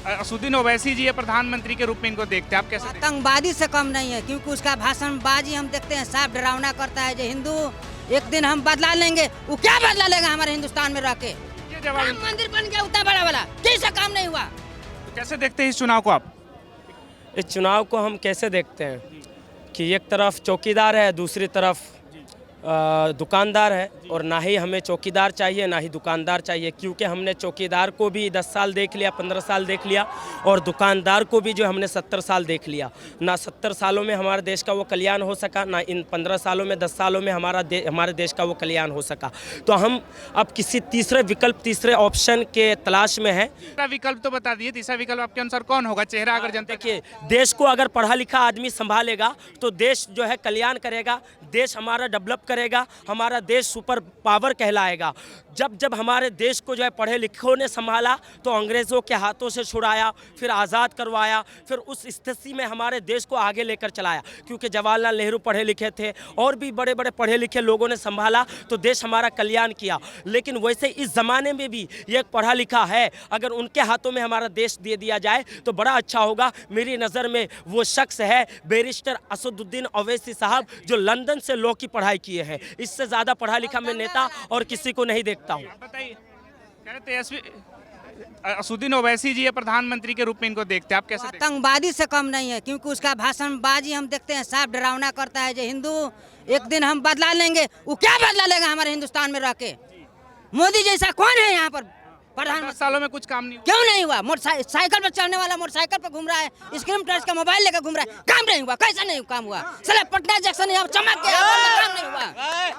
असदुद्दीन ओवैसी जी है प्रधानमंत्री के रूप में, इनको देखते हैं आप कैसे देखते आतंकवादी से कम नहीं है, क्योंकि उसका भाषणबाजी हम देखते हैं, साफ डरावना करता है। जो हिंदू एक दिन हम बदला लेंगे, वो क्या बदला लेगा हमारे हिंदुस्तान में रह के? हैं? जवाब राम मंदिर बन गया उतना बड़ा वाला, किसी काम नहीं हुआ। तो कैसे देखते हैं इस चुनाव को आप? इस चुनाव को हम कैसे देखते हैं कि एक तरफ चौकीदार है, दूसरी तरफ दुकानदार है, और ना ही हमें चौकीदार चाहिए ना ही दुकानदार चाहिए, क्योंकि हमने चौकीदार को भी 10 साल देख लिया, 15 साल देख लिया, और दुकानदार को भी जो हमने 70 साल देख लिया। ना 70 सालों में हमारे देश का वो कल्याण हो सका, ना इन 15 सालों में 10 सालों में हमारे देश का वो कल्याण हो सका। तो हम अब किसी तीसरे विकल्प, तीसरे ऑप्शन के तलाश में हैं। तीसरा विकल्प तो बता दिए, तीसरा विकल्प आपके अनुसार कौन होगा? चेहरा अगर जनता देखिए, देश को अगर पढ़ा लिखा आदमी संभालेगा तो देश जो है कल्याण करेगा, देश हमारा डेवलप करेगा, हमारा देश सुपर पावर कहलाएगा। जब हमारे देश को जो है पढ़े लिखों ने संभाला तो अंग्रेज़ों के हाथों से छुड़ाया, फिर आज़ाद करवाया, फिर उस स्थिति में हमारे देश को आगे लेकर चलाया, क्योंकि जवाहरलाल नेहरू पढ़े लिखे थे और भी बड़े बड़े पढ़े लिखे लोगों ने संभाला तो देश हमारा कल्याण किया। लेकिन वैसे इस ज़माने में भी ये एक पढ़ा लिखा है, अगर उनके हाथों में हमारा देश दे दिया जाए तो बड़ा अच्छा होगा। मेरी नज़र में वो शख्स है बैरिस्टर असदुद्दीन ओवैसी साहब, जो लंदन से लॉ की पढ़ाई किए हैं। इससे ज़्यादा पढ़ा लिखा मैं नेता और किसी को नहीं देखता हूँ। बताइए, कह रहे तेजस्वी असदुद्दीन ओवैसी जी है प्रधानमंत्री के रूप में, इनको देखते हैं आप कैसे देखते आतंकवादी से कम नहीं है, क्योंकि उसका भाषणबाजी हम देखते हैं, साफ डरावना करता है। जो हिंदू एक दिन हम बदला लेंगे, वो क्या बदला लेगा हमारे हिंदुस्तान में रह के? मोदी जैसा कौन है यहाँ पर हैं? प्रधानमंत्री? 10 सालों में कुछ काम नहीं हुआ। क्यों नहीं हुआ? मोटरसाइकिल पर चढ़ने वाला मोटरसाइकिल पर घूम रहा है, स्क्रीन टच का मोबाइल लेकर घूम रहा है, काम नहीं हुआ। कैसे नहीं काम हुआ? साला पटना जंक्शन यहाँ चमक गया, काम नहीं हुआ।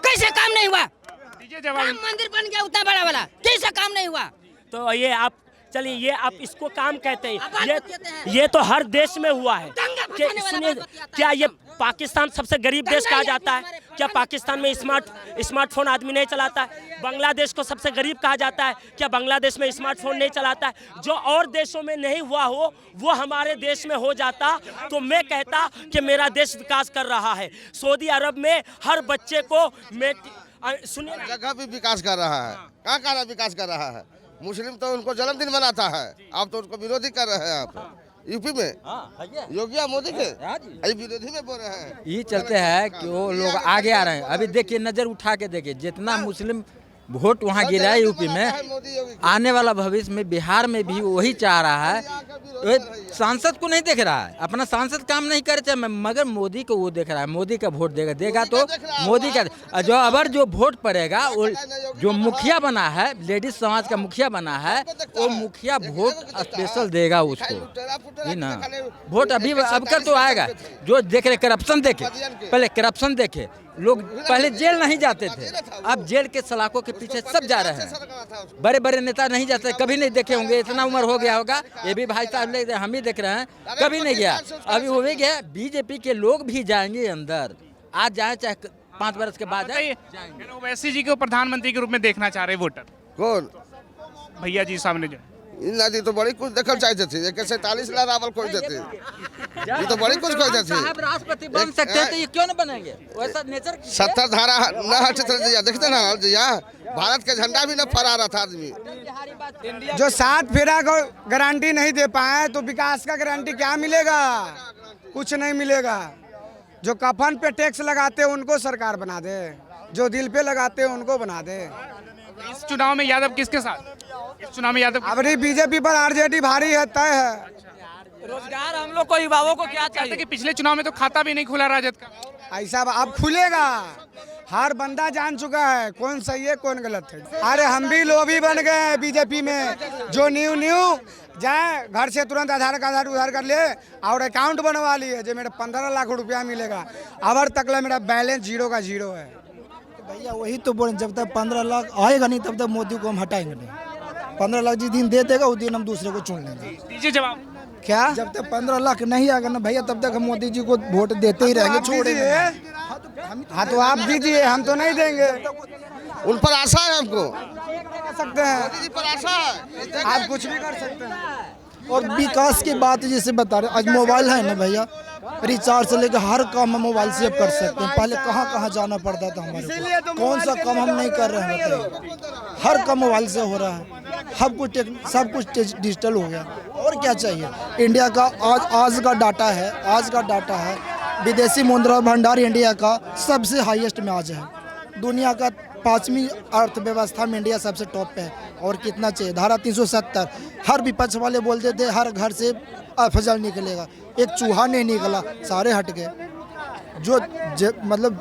कैसे काम नहीं हुआ? दीजिए जवाब। राम मंदिर बन गया उतना बड़ा वाला, कैसे काम नहीं हुआ? तो ये आप चलिए, ये आप इसको काम कहते हैं, ये तो हर देश में हुआ है। सुनिए, क्या ये पाकिस्तान सबसे गरीब देश कहा जाता है? क्या पाकिस्तान में स्मार्टफोन आदमी नहीं चलाता है? बांग्लादेश को सबसे गरीब कहा जाता है, क्या बांग्लादेश में स्मार्टफोन नहीं चलाता है? जो और देशों में नहीं हुआ हो वो हमारे देश में हो जाता तो मैं कहता कि मेरा देश विकास कर रहा है। सऊदी अरब में हर बच्चे को सुनिए, जगह भी विकास कर रहा है, कहाँ विकास कर रहा है? मुस्लिम तो उनको जन्मदिन मनाता है, आप तो उनको विरोधी कर रहे हैं। आप यूपी में योगी मोदी के अभी विरोधी में बोल रहे हैं। ये चलते हैं कि वो लोग आगे आ रहे हैं। अभी देखिए, नज़र उठा के देखिए, जितना मुस्लिम वोट वहाँ गिरा है यूपी में, आने वाला भविष्य में बिहार में भी वही चाह रहा है। सांसद को नहीं देख रहा है, अपना सांसद काम नहीं करे चाहे, मगर मोदी को वो देख रहा है। मोदी का वोट देगा तो मोदी का जो वोट पड़ेगा, वो जो मुखिया बना है, लेडीज समाज का मुखिया बना है, वो मुखिया वोट स्पेशल देगा उसको, ना वोट अभी अब कर तो आएगा। जो देख रहे करप्शन देखे, पहले करप्शन देखे, लोग पहले जेल नहीं जाते थे, अब जेल के सलाखों के पीछे सब जा रहे हैं। बड़े बड़े नेता नहीं जाते, कभी नहीं देखे होंगे, इतना उम्र हो गया होगा, ये भी भाई साहब हम ही देख रहे हैं, कभी नहीं गया। अभी हो भी गया, बीजेपी के लोग भी जाएंगे अंदर, आज जाए चाहे 5 वर्ष के बाद जाएंगे। ओवैसी जी को प्रधानमंत्री के रूप में देखना चाह रहे वोटर कौन? भैया जी सामने जो इन नदी तो बड़ी कुछ देखल चाहते थे, 47 लाख रावल खोज देते, ये तो बड़ी कुछ खोज देते। साहब राष्ट्रपति बन सकते हैं तो ये क्यों न बनेंगे? वैसा नेचर 70 धारा न हटे, देखते ना भारत का झंडा भी न फहरा रहा था आदमी। जो 7 फेरा को गारंटी नहीं दे पाए तो विकास का गारंटी क्या मिलेगा? कुछ नहीं मिलेगा। जो कफन पे टैक्स लगाते हैं उनको सरकार बना दे, जो दिल पे लगाते हैं उनको बना दे। इस चुनाव में यादव किसके साथ? इस चुनाव में यादव अब बीजेपी पर आरजेडी भारी है, तय है। रोजगार हम लोग को, युवाओं को क्या कहते कि पिछले चुनाव में तो खाता भी नहीं खुला राजद का। ऐसा अब खुलेगा, हर बंदा जान चुका है कौन सही है कौन गलत है। अरे हम भी लोभी बन गए हैं बीजेपी में, जो न्यू जाए घर से तुरंत आधार कार्ड उधार कर ले और अकाउंट बनवा लिए, जो मेरा 15 लाख रुपया मिलेगा। अब तक मेरा बैलेंस 0 का 0 है। भैया वही तो बोले, जब तक 15 लाख आएगा नहीं तब तक मोदी को हम हटाएंगे नहीं। 15 लाख जिस दिन दे देगा उस दिन हम दूसरे को चुन लेंगे। दीजिए जवाब। क्या? जब तक 15 लाख नहीं आएगा ना भैया, तब तक हम मोदी जी को वोट देते ही रहेंगे, छोड़ेंगे। हाँ तो आप दीजिए, हम तो नहीं देंगे। उन पर आशा है हमको, सकते हैं मोदी जी पर आशा है, आप कुछ भी कर सकते हैं। और विकास की बात जैसे बता रहे, आज मोबाइल है ना भैया, रिचार्ज से लेकर हर काम हम मोबाइल से अब कर सकते हैं। पहले कहाँ कहाँ जाना पड़ता था हमारे को, कौन सा काम हम नहीं कर रहे हैं बताइए। हर काम मोबाइल से हो रहा है, सब कुछ डिजिटल हो गया। और क्या चाहिए। इंडिया का आज का डाटा है, विदेशी मुद्रा भंडार इंडिया का सबसे हाईएस्ट में आज है। दुनिया का 5वीं अर्थव्यवस्था में इंडिया सबसे टॉप पे है। और कितना चाहिए। धारा 370 हर विपक्ष वाले बोलते थे हर घर से अफजल निकलेगा, एक चूहा नहीं निकला, सारे हट गए। मतलब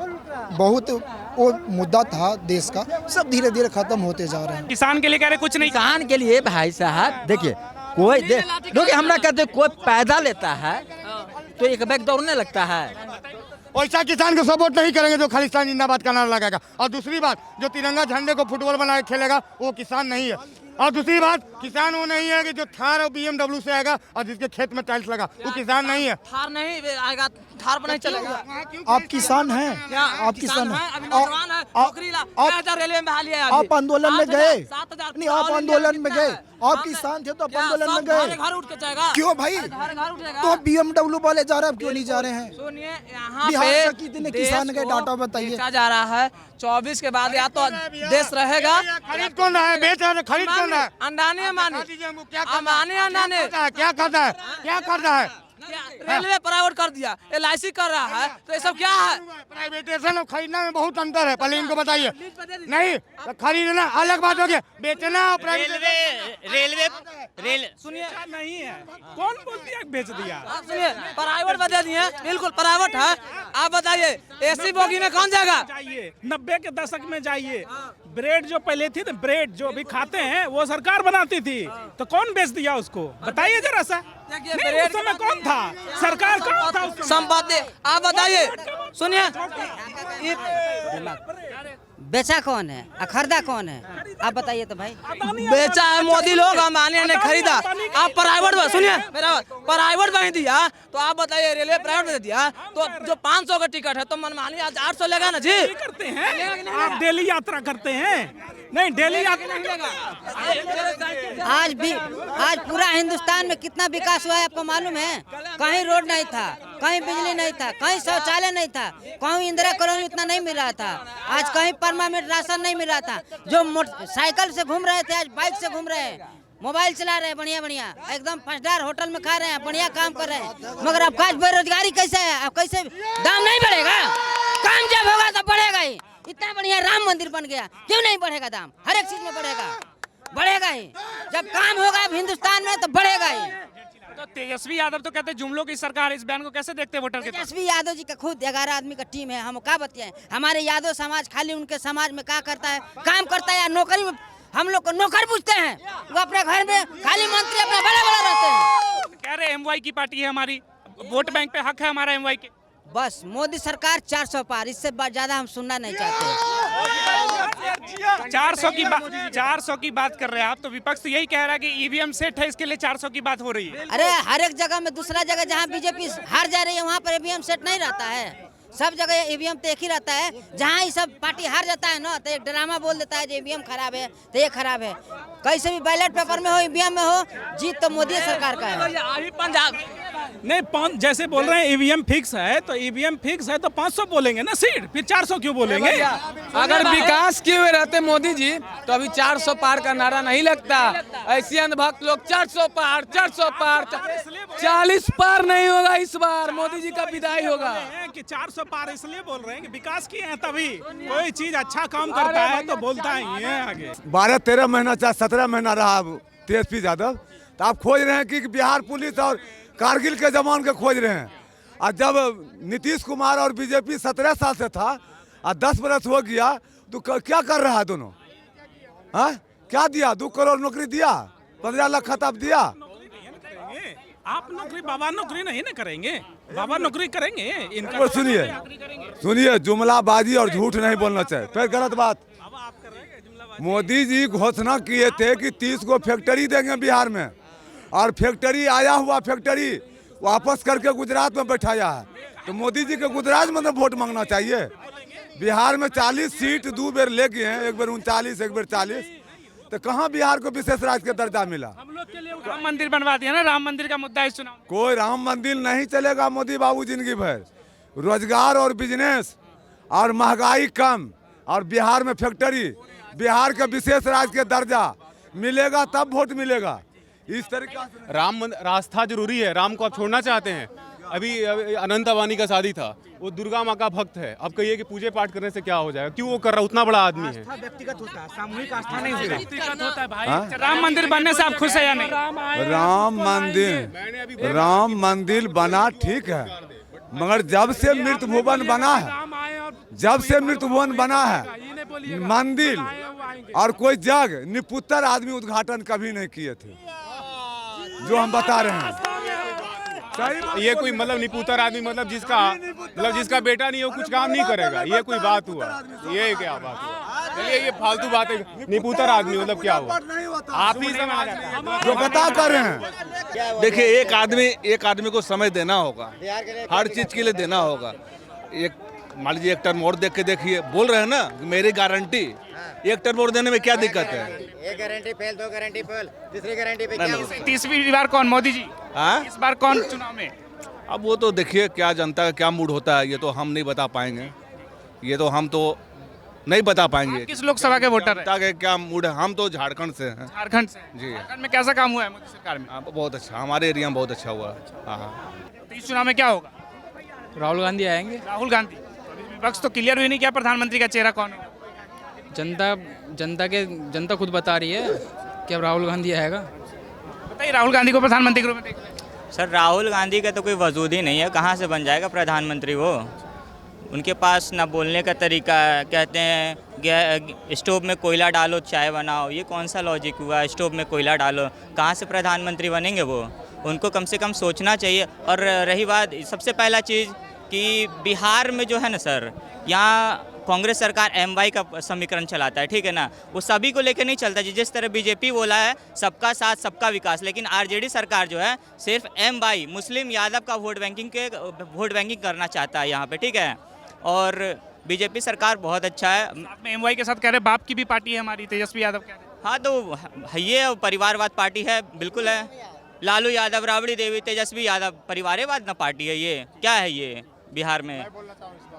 बहुत वो मुद्दा था देश का, सब धीरे धीरे खत्म होते जा रहे हैं। किसान के लिए कह रहे कुछ नहीं। किसान के लिए भाई साहब देखिए, कोई देखिए हमरा कहते कोई पैदा लेता है तो एक बैग दौड़ने लगता है। वैसा किसान को सपोर्ट नहीं करेंगे जो खालिस्तान जिंदाबाद का नारा लगाएगा। और दूसरी बात, जो तिरंगा झंडे को फुटबॉल बना के खेलेगा वो किसान नहीं है। और दूसरी बात, किसान वो नहीं है कि जो थार और BMW से आएगा और जिसके खेत में टाइल्स लगा, वो किसान नहीं है। थार नहीं आएगा, थार पर नहीं चलेगा। आप किसान हैं, आप किसान हैं, रेलवे में बहाली है। आप आंदोलन में गए 7,000 नहीं, आप आंदोलन में गए, आप किसान थे तो आप आंदोलन में गए घर उठ के जाएगा। क्यों भाई? तो BMW वाले जा रहे हैं, क्यों नहीं जा रहे हैं? सुनिए, यहाँ बिहार पे का कितने किसान के डाटा बताइए। बेचा जा रहा है 24 के बाद या तो देश रहेगा। खरीद कौन रहा है, बेच रहा है, खरीद कौन रहा है? अंडानी अम्बानी क्या अंबानी क्या करता है, क्या करता है? रेलवे प्राइवेट कर दिया, LIC कर रहा है, तो ये सब क्या है? प्राइवेटेशन और खरीदना में बहुत अंतर है, पहले इनको बताइए। नहीं तो खरीदना अलग बात हो गया, बेचना और रेल सुनिए नहीं है, कौन बोल दिया बेच दिया? आप सुनिए, प्राइवेट बता दिए, बिल्कुल प्राइवेट है। आप बताइए AC बोगी में कौन जाएगा? जाइए 90 के दशक में जाइए, ब्रेड जो पहले थी ना, ब्रेड जो अभी खाते हैं वो सरकार बनाती थी, तो कौन बेच दिया उसको? बताइए जरा सा। नहीं, उस समय कौन था? सरकार कौन था उस समय? संपत्ति आप बताइए। सुनिए, बेचा कौन है और खरीदा कौन है, आप बताइए तो भाई। बेचा है मोदी लोग, अंबानी ने खरीदा। आप प्राइवेट में सुनिए, मेरा प्राइवेट में दिया, तो आप बताइए रेलवे प्राइवेट में दिया, तो जो 500 का टिकट है तो मनमानी आज 800 लेगा ना जी। करते हैं आप, डेली यात्रा करते हैं? नहीं, डेली यात्रा आज पूरा हिंदुस्तान में कितना विकास हुआ है आपको मालूम है? कहीं रोड नहीं था, कहीं बिजली नहीं था, कहीं शौचालय नहीं था, कहीं इंदिरा कॉलोनी उतना नहीं मिल रहा था, आज कहीं परमानेंट राशन नहीं मिल रहा था। जो साइकिल से घूम रहे थे आज बाइक से घूम रहे हैं, मोबाइल चला रहे हैं, बढ़िया एकदम 5 स्टार होटल में खा रहे हैं, बढ़िया काम कर रहे हैं। मगर अब आज बेरोजगारी कैसे है? अब कैसे दाम नहीं बढ़ेगा? काम जब होगा तो बढ़ेगा ही। इतना बढ़िया राम मंदिर बन गया, क्यों नहीं बढ़ेगा दाम? हर एक चीज में बढ़ेगा ही। जब काम होगा अब हिंदुस्तान में तो बढ़ेगा ही। तो तेजस्वी यादव तो कहते हैं जुमलों की सरकार, इस बयान को कैसे देखते हैं वोटर के? तेजस्वी यादव जी का खुद 11 आदमी का टीम है, हम क्या बताएं? हमारे यादव समाज खाली उनके समाज में क्या करता है, काम करता है या नौकरी में? हम लोग को नौकर पूछते हैं, वो अपने घर में खाली मंत्री अपना बड़ा रहते हैं। कह रहे MY की पार्टी है हमारी, वोट बैंक पे हक है हमारा MY के। बस मोदी सरकार 400 पार, इससे ज्यादा हम सुनना नहीं चाहते। 400 की बात कर रहे हैं आप, तो विपक्ष यही कह रहा है कि EVM सेट है, इसके लिए 400 की बात हो रही है। अरे हर एक जगह में, दूसरा जगह जहाँ बीजेपी हार जा रही है वहाँ पर EVM सेट नहीं रहता है। सब जगह EVM तो एक ही रहता है। जहाँ ही सब पार्टी हार जाता है ना, तो एक ड्रामा बोल देता है जो EVM खराब है तो ये खराब है। कैसे भी बैलेट पेपर में हो, EVM में हो, जीत तो मोदी सरकार का है। अभी पंजाब नहीं, जैसे बोल रहे हैं EVM फिक्स है, तो EVM फिक्स है तो 500 बोलेंगे ना सीट, फिर 400 क्यों बोलेंगे? अगर विकास किए हुए रहते मोदी जी तो अभी 400 पार का नारा नहीं लगता। ऐसे अंधभक्त लोग 400 पार 40 पार नहीं होगा इस बार, मोदी जी का विदाई होगा। कि 400 पार इसलिए बोल रहे हैं कि विकास किए हैं, तभी कोई चीज अच्छा काम करता है तो बोलता ही है आगे। 12-13 महीना चाहे 17 महीना रहा तेजस्वी यादव, तो आप खोज रहे हैं कि बिहार पुलिस और कारगिल के जवान के खोज रहे हैं। और जब नीतीश कुमार और बीजेपी 17 साल से था और 10 बरस हो गया, तो क्या कर रहा है दोनों? हाँ, क्या दिया? 2 करोड़ नौकरी दिया, 15 लाख खताब दिया। आप नौकरी, बाबा नौकरी नहीं ना करेंगे, बाबा नौकरी करेंगे इनका। सुनिए, जुमलाबाजी और झूठ नहीं बोलना चाहिए, फिर गलत बात। मोदी जी घोषणा किए थे कि 30 को फैक्ट्री देंगे बिहार में, और फैक्ट्री आया हुआ फैक्ट्री वापस करके गुजरात में बैठाया है। तो मोदी जी के गुजरात में तो वोट मांगना चाहिए। बिहार में 40 सीट 2 बेर ले गए हैं, एक बार 39, एक बार 40। तो कहाँ बिहार को विशेष राज्य का दर्जा मिला? हम लोग के लिए राम मंदिर बनवा दिया ना, राम मंदिर का मुद्दा इस चुनाव में। कोई राम मंदिर नहीं चलेगा मोदी बाबू जिंदगी भर। रोजगार और बिजनेस और महंगाई कम और बिहार में फैक्ट्री, बिहार के विशेष राज्य के दर्जा मिलेगा तब वोट मिलेगा। इस तरीका से राम रास्ता जरूरी है, राम को आप छोड़ना चाहते हैं। अभी अनंत अबानी का शादी था, वो दुर्गा माँ का भक्त है, अब कहिए कि पूजे पाठ करने से क्या हो जाएगा? क्यों वो कर रहा है? उतना बड़ा आदमी है। व्यक्तिगत होता है, सामूहिक आस्था नहीं होता है भाई। राम मंदिर बनने से आप खुश है या नहीं? राम मंदिर बना ठीक है, मगर जब से मृत भुवन बना है, जब से मृत भुवन बना है मंदिर और कोई जग निपुत्र आदमी उद्घाटन कभी नहीं किए थे, जो हम बता रहे हैं। ये कोई मतलब निपुतर आदमी मतलब जिसका बेटा नहीं हो कुछ काम नहीं करेगा, ये कोई बात हुआ? ये क्या बात हुआ? चलिए ये फालतू बात है। निपुतर आदमी मतलब क्या हुआ? आप ही जो बता कर रहे हैं। देखिए एक आदमी को समय देना होगा, हर चीज के लिए देना होगा। एक मान लीजिए एक टर्म और देख के देखिए, बोल रहे हैं ना मेरी गारंटी, एक टर्म और देने में क्या दिक्कत है? एक गारंटी फेल, दो गारंटी फेल, तीसरी गारंटी पे क्या? तीसरी बार कौन? मोदी जी। हाँ? इस बार कौन चुनाव में? अब वो तो देखिए क्या जनता का क्या मूड होता है, ये तो हम नहीं बता पाएंगे, ये तो हम तो नहीं बता पाएंगे। किस लोकसभा के वोटर हैं? जनता के क्या मूड है? हम तो झारखंड से हैं। झारखंड से? जी। झारखंड में कैसा काम हुआ है मोदी सरकार में? बहुत अच्छा, हमारे एरिया में बहुत अच्छा हुआ। हाँ। तो इस चुनाव में क्या होगा? राहुल गांधी आएंगे। राहुल गांधी। विपक्ष तो क्लियर हुई नहीं क्या प्रधानमंत्री का चेहरा कौन है? जनता खुद बता रही है कि अब राहुल गांधी आएगा। बताइए, राहुल गांधी को प्रधानमंत्री के रूप में देख रहे हैं? सर राहुल गांधी का तो कोई वजूद ही नहीं है, कहाँ से बन जाएगा प्रधानमंत्री वो? उनके पास ना बोलने का तरीका है, कहते हैं स्टोव में कोयला डालो चाय बनाओ, ये कौन सा लॉजिक हुआ? स्टोव में कोयला डालो, कहाँ से प्रधानमंत्री बनेंगे वो? उनको कम से कम सोचना चाहिए। और रही बात सबसे पहला चीज़ कि बिहार में जो है ना सर, यहाँ कांग्रेस सरकार MY का समीकरण चलाता है, ठीक है ना, वो सभी को लेकर नहीं चलता। जिस तरह बीजेपी बोला है सबका साथ सबका विकास, लेकिन RJD सरकार जो है सिर्फ MY मुस्लिम यादव का वोट बैंकिंग करना चाहता है यहाँ पे, ठीक है। और बीजेपी सरकार बहुत अच्छा है। MY के साथ कह रहे बाप की भी पार्टी है हमारी, तेजस्वी यादव कह रहे। हाँ तो ये परिवारवाद पार्टी है, बिल्कुल है। लालू यादव, राबड़ी देवी, तेजस्वी यादव परिवारवाद ना पार्टी है, ये क्या है ये बिहार में?